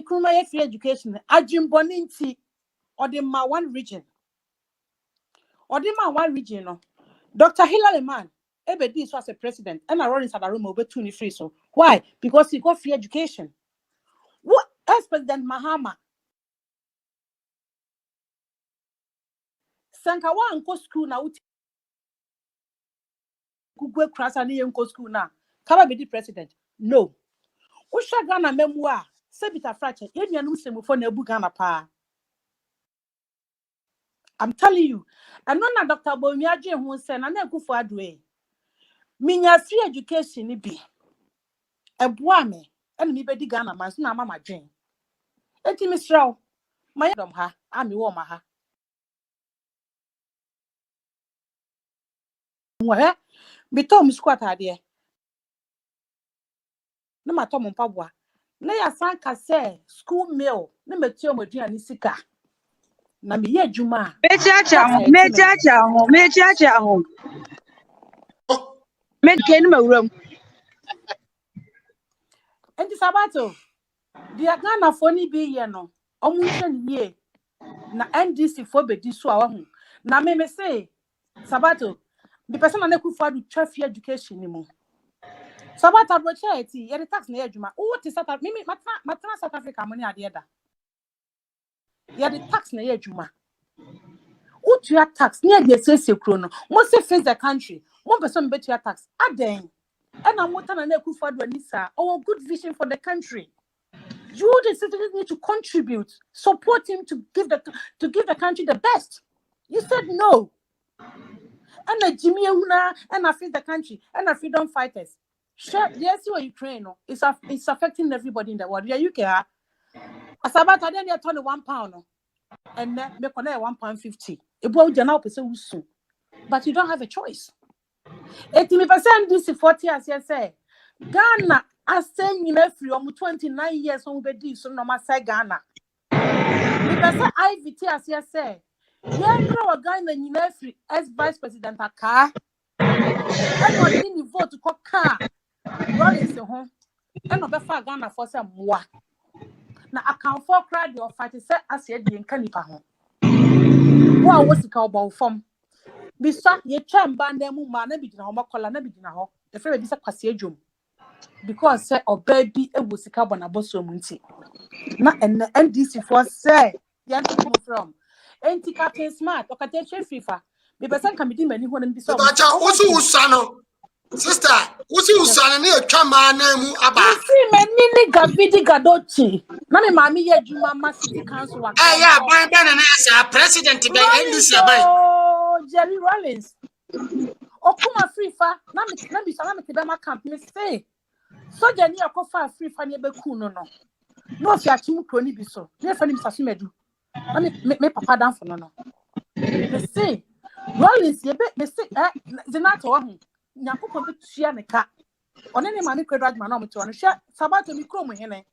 Kwame Nkrumah free education. Ajimboninti or the ma one region. Or the ma one region. No. Dr. Hilary Man, this was a president, and I run inside the room over 23. So why? Because he got free education. What else President Mahama? Sankawa and go school now. Google class and go school now. Can I be the president? No. Usha Ghana memoir. Sebita fracture. I'm telling you. And none Dr. Bomiaji who said, and I go for a way. Minya free education ni be. A boame. And me be Ghana man's na mama Jane. Eti Mr. My dom ha. I'm your ha. Where? Be Tom squat idea. No matter mon pabwa. Na ya sanka say school meal. No metio modua ni sika. Na me ye juma. Mechacha ho. Medke no mawuram. Enti Sabato. Dia Ghana foni bi ye no. Omu hwe ye. Na NDC for be di so a ho. Na me say Sabato. The person na ku for do free education ni mo. Sabato do charity, ye the tax na ye adwuma. O ti South Africa, me matna South Africa money ade da. Ye the tax na ye adwuma. O to your tax near the sese kro no. Mo say face the country. One person bet your tax. Aden. And I'm what na ku for do anisa. Our good vision for the country. You the citizens need to contribute, support him to give the country the best. You said no. And the Jimmy Una and I feed the country and our freedom fighters. Sure, yes, you are Ukraine. It's affecting everybody in the world. Yeah, UK. As about I then you turn £1 and then make on £1.50. It will now soon. But you don't have a choice. 80% this is 40 as you say. Ghana, I send you free 29 years on the D, so no matter Ghana. Because IVT as you say. Yeah, no, Ghana, you know, free as Vice President AY3KA. And what didn't you vote to call car? Rollins home. And no better Ghana for some more. Now, I can't for cry your fight set as you did in Canipa home. What was the cowboy from? Bisa ye champ band them man, never did home, call never did now. The friend is a passage. Because say or baby a was a carbon a boss munti. Not and the NDC for say, yan from. Ain't Captain Smart or Captain FIFA. The person can be doing many one be so. Sister, who's you son near Chama name about? See, many Gavidi Gadochi. Mammy, mammy, yet you mamma city council. Yeah, by Ben president to NDC. Oh, Jerry Rollins. Okuma free fa. Nami salami tibema camp. Me say. So Jenny a cofa free fa ni bekuno no. No fi achimu kroni biso. Ne fa ni bisasu medu. Me papa down for no. Me say Rollins ye be me say zenato wa hu. Nyankopon be tua ne ka. One ne ma me kredwa adma na o mete no hwe Sabato mi krom hene.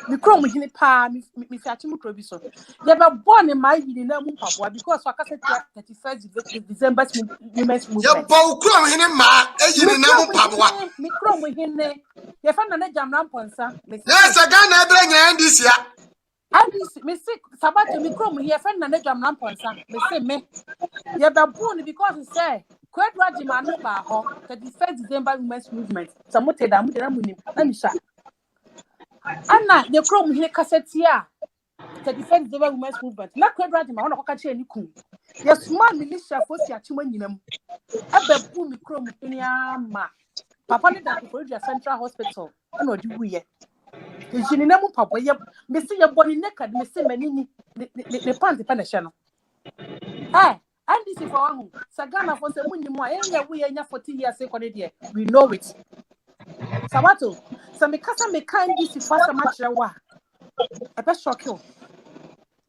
Mi krom hene pa mi fi achimu kro bi so. Ye be born in my yini na mu mpaboa because so akase 31st December women's movement. Ye bo krom hene ma yini na mu mpaboa. Mi krom hene. Ye fa na na jamra mponsa. Yes, Ghana be nya NDC a. NDC me say Sabato mi krom here fa na na jamra mponsa. Me say me. Ye be born because he say Kredwa Jimano ba ho 31st December women's movement. Samote da mu munim. Ani sha. Anna the krom here cassette here. 31st December women's movement. Na Kredwa Jimano ko ka che ni kun. Ye small militia fosi achima nyinam. Ebe bu mi krom ni ama. Papa ne da ko for Central Hospital. Na odi wuye. Njini na mu papa ye me se ye body naked me se manini ne pant pa na hye no. And this is for one. Sagana for some money more. We are 40 years. We know it. Sabato. So me kasa me kind this is for some much wa. I best shock you.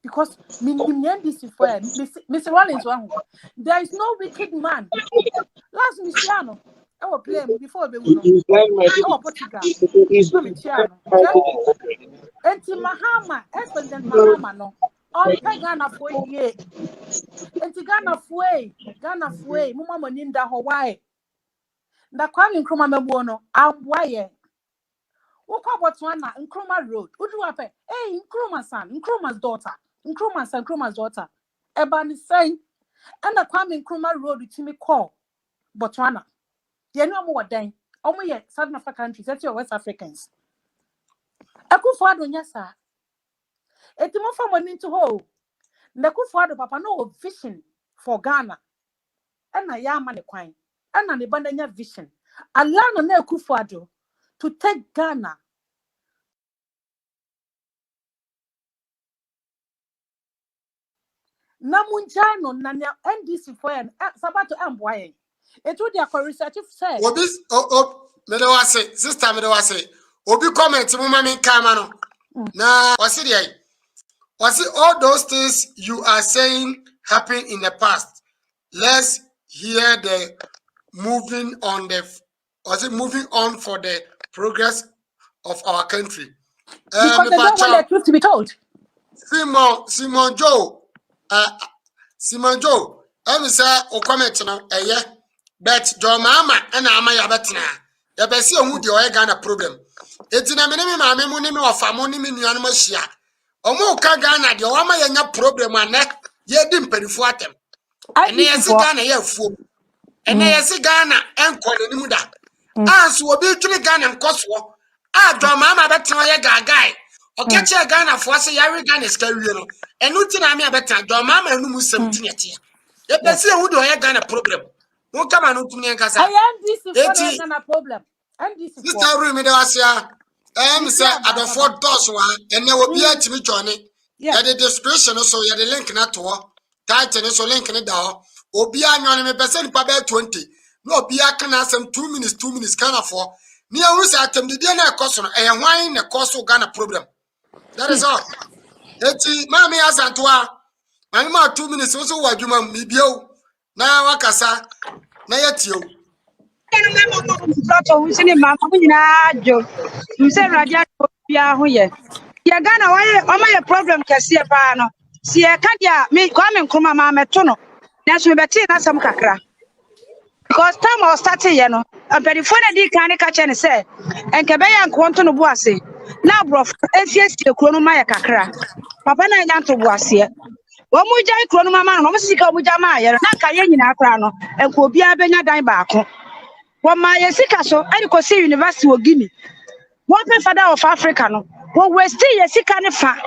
Because me this is for Mr. Rollins one. There is no wicked man. Last Michiano. I will play before the Our Portugal. Michiano. Enti Mahama, President Mahama no. On Ghana for ye. Enti Ghana fue, mama ninda Hawaii. Da Kwame Nkrumah mebuono, amwaye. Woko Botswana, Nkrumah Road. Udu ape, hey, Nkrumah son, Nkrumah's daughter, Nkrumah's son, Nkrumah's daughter. Ebani say, and a Kwame Nkrumah Road with me call Botswana. You know what then? Omo ye Southern African countries, that's your West Africans. Akufo-Addo nyasa. Etimo fa money into ho. Akufo-Addo papa no vision for Ghana. And I am the kwan. And an abandanya vision. Allah no Akufo-Addo to take Ghana. Namunjano nanya NDC for an sabato amboye. It would be research say. Me do say, sister me do say. Obi comment mama me kamano. Na wasi dey. Wasi all those things you are saying happened in the past. Let's hear the moving on for the progress of our country. Because they don't want the truth to be told. Simon Joe, I'm say o comment no but John Mama and Ama Yabetina. Yabesi omu di oye Ghana problem. Etina me maame mu ni me ofa mu ni me nuanu ma hia. Omo ka Ghana de o ma yenya problem ane ye di mperifo atem. Ene yesi Ghana ye afuo. Ene yesi Ghana enko ne nimu da. Anso obi twiri Ghana nkoso. John Mama betina ye gagai. Okeche Ghana fo ase yare Ghana ska wie no. Enu ti na me abeta John Mama enu mu sem tinete. Yabesi ehu de oye Ghana problem. No come on to me and Casa. I am this is a problem. And this is this room in the Asia. Say at the 4 doors one, and there will be a Timmy Johnny. Yeah, the description also, you the link not to title is so link in the door. Or be a percent per 20. No, be a can ask them 2 minutes can afford. Near who's at them, the dinner cost and wine the cost of Ghana problem. That is all. Mammy has Antoine. I'm about 2 minutes also what you want me bio. Now, Wakasa, na yet you. Ghana, why am problem? Cassiapano. See a cadia, me come and come, mamma, tono. That's me betting as some cacra. Because time was starting, you know, and very funny did can't catch any say, and Cabaya and Quantum Boissy. Now, bro, NCS, the Chronomaya cacra. Papa, I am to Boissy. One more jai chronomama, no music of Jamaya, Nakayan in Acrano, and Kobia Benya Daibaco. One my Sikaso, I could see University of Guinea. One father of Africano, one was still a Sikanifa,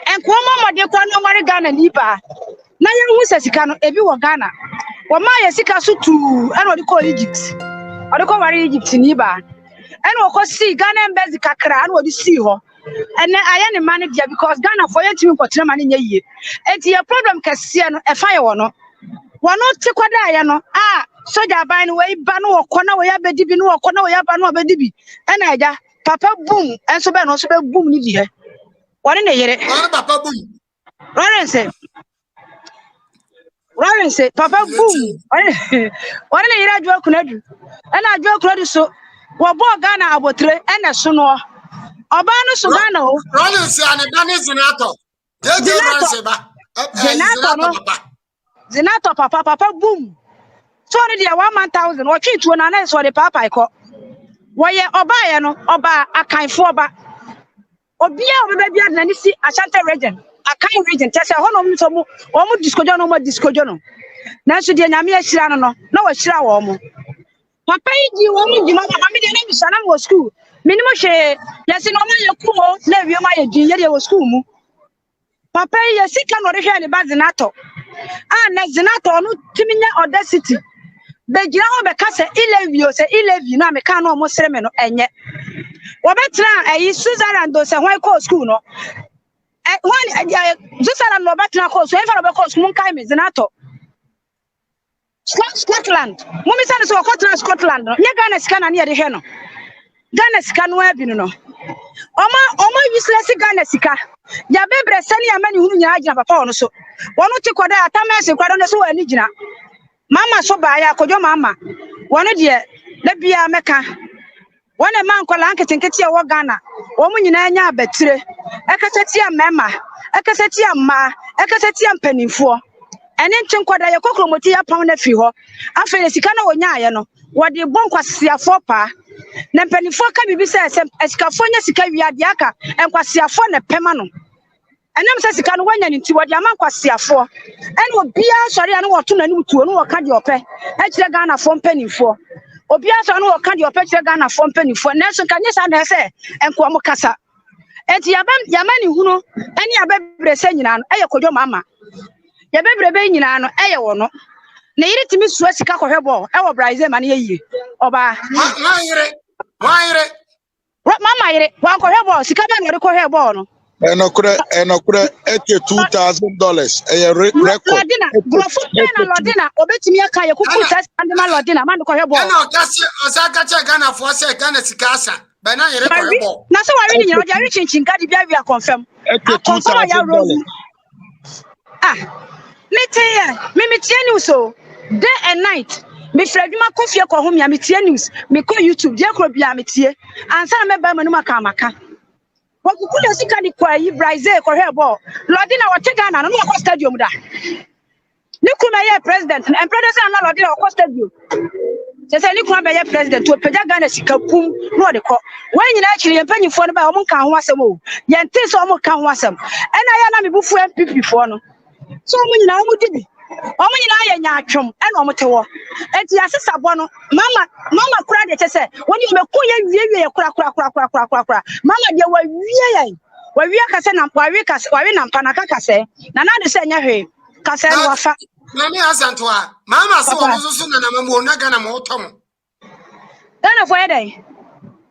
and Kwama, dear Kwano Ghana Liba. Naya was a Sikano, a view of Ghana. One my Sikasu to, and what you call Egypt, or the call Egypt in Iba. And of course, see Ghana and Bezikakra, and what you see her. And I am a manager because Ghana for your team got money in a year. And your problem can see a fire or no. One not to Quadayano. So you're buying away Bano or Kona or Yabedibi or Kona or Yabano Bedibi. And I, Papa boom, and so also boom, here. What in a year? Papa boom. Ryan said, Papa boom. What in a year I joke could do. And I joke credit so. What bought Ghana about 3 and a sooner. Obano Subano. Rollins and a Danny Zinato. Zinato, Papa, boom. Sorry, dear 1,000 or 2 to an answer for the Papa I call. Why, Obayano, Oba, a kind for ba. Obia, baby, and NDC Ashanti region. A kind region, Tessa, Honomo, almost discojono. Nancy, dear Namia Shirano, no, a shroud. Papa, you want me, the son was school. Minimum share, yes, no man, cool, never my junior was school. Papa, yes, he cannot hear the Bazinato. Zinato, no Timina audacity. The General Becassa, 11, now, Mecano, almost Semeno, and yet. What better, I Susan and those and white coat school, no. One, just a no better course, whenever a course, Munkai, Zinato. Scotland, Mummy Sands or Scotland, Yagana scan near the Heno. Ghana scan web, you know. Oma useless Ghana sika. Ya bebre sani amani hunu nyaji papa ono so. Wono ti kwada atamase kwada no so wani gina. Mama so ba ya kojo mama. Wono de da bia meka. Wona man kwala anketenkete e wo Ghana. Wo mu nyina anya abatire. Ekaseti amema, ekaseti amma, ekaseti ampanimfo. Ene ntwen kwada ye kokromoti ya pam na fi ho. Afa sika na wonya aye no. Wo de bon kwasiafo pa. na mpanifo ka bibi se esikafo nya sika wiade aka enkwasiafo na pema no enam se sika no wanya nti wode ama nkwasiafo ene obia sori ane woto na nim tuo no woka de ope e kire Ghana fo mpanifo obia sori no woka de ope kire Ghana fo mpanifo na so kanye sa na se enko mo kasa enti yamani hunu ene abebre se nyina no eye kodwo mama yabebre be nyina no eye wo no na yiri timi suwa sika kohwebo e wo Brazil ma na yeye oba mama yire wa kohwebo sika ba na kohwebo no enokure $82,000 record Lodina obetimi aka ye kuku test and ma Lodina man kohwebo na osaka che Ghana for say Ghana sika asa ba na yire kohwebo na so wa ri nyina o jari chinchin ka di bia wi confirm $82,000 me tie news so day and night me fraduma kofie ko ho me tie news me ko YouTube je kro bia me tie ansa na me ba manu maka wakuku de sika ni kwa yi Brazil ko hwebo Lodina wote Ghana no ko stadium da ni kuma ye president and president na Lodina ko stadium se ni kuma be ye president to peja Ghana sika pum no de ko wan nyina akiri ye panyifo no ba o mo kan ho asem o ye nte so o mo kan ho asem ena ya na me bufu MPP fo no so mo nyina o mo dibi o mo nyina ya nya atwom ena o mo tewo enti asesa bo no mama kura de chese woni me ko ye wie kura mama de wa wie kase na wa wie na mpa na kase na na de se nya hwe kase no wafa mama asantoa mama se wo so na na mamu na Ghana mo tom Ghana fo ye dai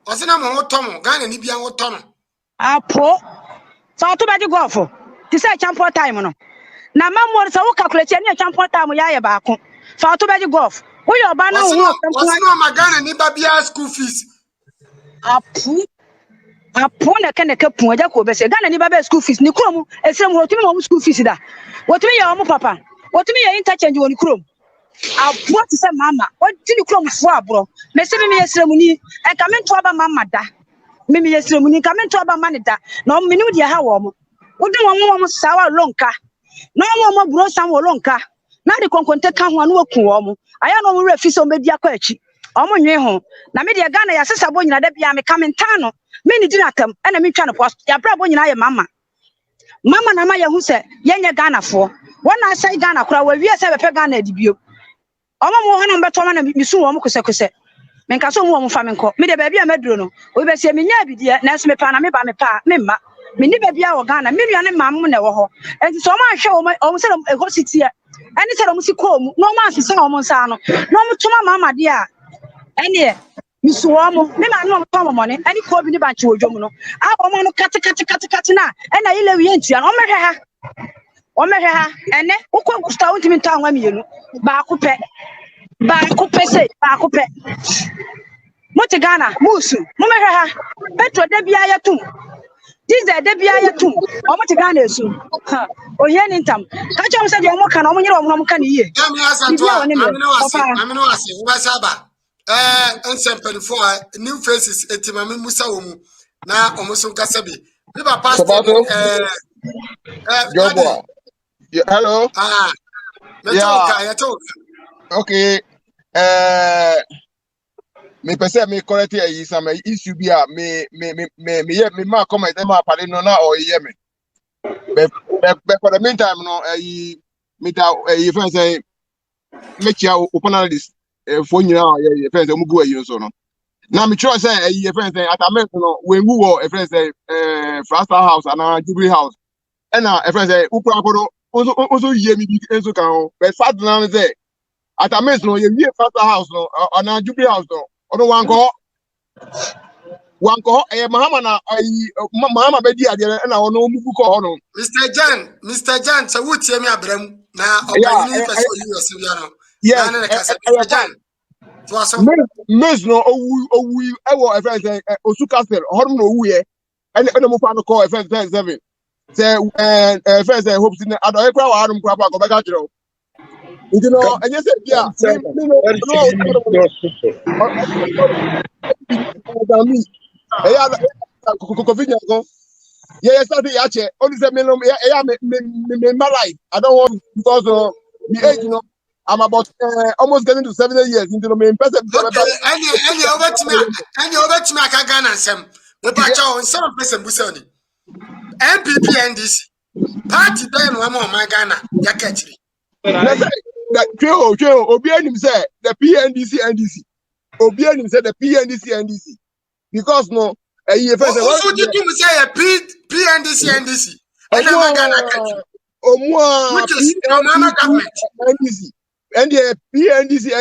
o se na mo tom Ghana ni bia wo tom apo fa to ba di golf ti se champion time no na mamu so wo calculate ni champion time ya ye ba ko fa to ba di golf wo yo ba na wo no ma Ghana ni ba bia school fees apo na ka pu aja ko be se Ghana ni ba be school fees ni krom esrem ho tumi mo school fees da wotumi ye mo papa wotumi ye interchange woni krom apo ti se mama o ti ni krom fo abro me se me esrem ni e ka me to aba mama da me esrem ni ka me to aba mani da na o mini de ha wo mo wodi wo mo sawa lonka na mo bro sam wo lonka na de konkonte ka ho anu oku wo mo aya no mo refi so medi akwa achi o mo nwe ho na me de Ghana ya sesa bo nyina da bia me kamentano me ni dinatam ena me twa no post ya bra bo nyina ye mama na ma ye hu se ye nye Ghana fo wona sai Ghana kura wa wie se be pe Ghana dibio o mo ho no beto ma na mi su wo mo kose me nka so mo fa me nko me de ba bia maduro no o be se me nya bidie na se me pa na me ba me pa me ma me ni ba bia wo Ghana me nua ne mam na wo ho enti so ma hwe o mo se go city ani se mo si ko mu no ma se o mo nsa no no mo tuma mama de a ene mi so mo me ma no pa mo ne ani ko bi ni ba nche odwom no a o mo no kate na ena ile wi entua o mehwe ha ene ukwa gusta untimi nta anwa mienu ba ko pe Moti Ghana musu mo mehwe ha petro da bia ya tum diesel da bia ya tum o moti Ghana esu o ye ni ntam ka che mo se de mo ka na mo nyere mo ka ni ye amino wase wo ba saba nsempelfo new faces etimame musa wo mu na omuso kasabe bi ba pastor Jobo. Yeah, hello. Yeah. Okay. Me pese me correct yi some issue bi a me ma comment ma pale no na o ye me. But for the meantime no me ta friend say me chia open this for nyina ye friend say mu gu ayi so no. Na me sure say ye friend say atament no when we were a friend say Frasta house and Jubilee house. And now a friend say ukra also ye me bi enso kan but fat na say atament no ye Frasta house no and Jubilee house no. Ono wanko mahama na mahama be di ade na ono mugu ko hono Mr. Jan so wutie me abram na obani person you yourself ya no na kasa Mr. Jan so aso mes no owu ewo e friend say osu castle hono no owu ye ene mo fa no call e friend 7 say friend say hope sin ado e kwa wa anum kwa ko be ka kiro you know and you said yeah yeah started only say me my life I don't want because me age you know I'm about almost getting to 70 years into the main person. Okay, any over to me, I can some. The batch on some person Busoni. MPP NDC. Party Ben one more my Ghana. Yaketri. That Joe, Obianim said the NDC. Obianim said the NDC. Because no, also did you say a NDC? And I'm Ghana. Which is Mama government. NDC. And the PNDC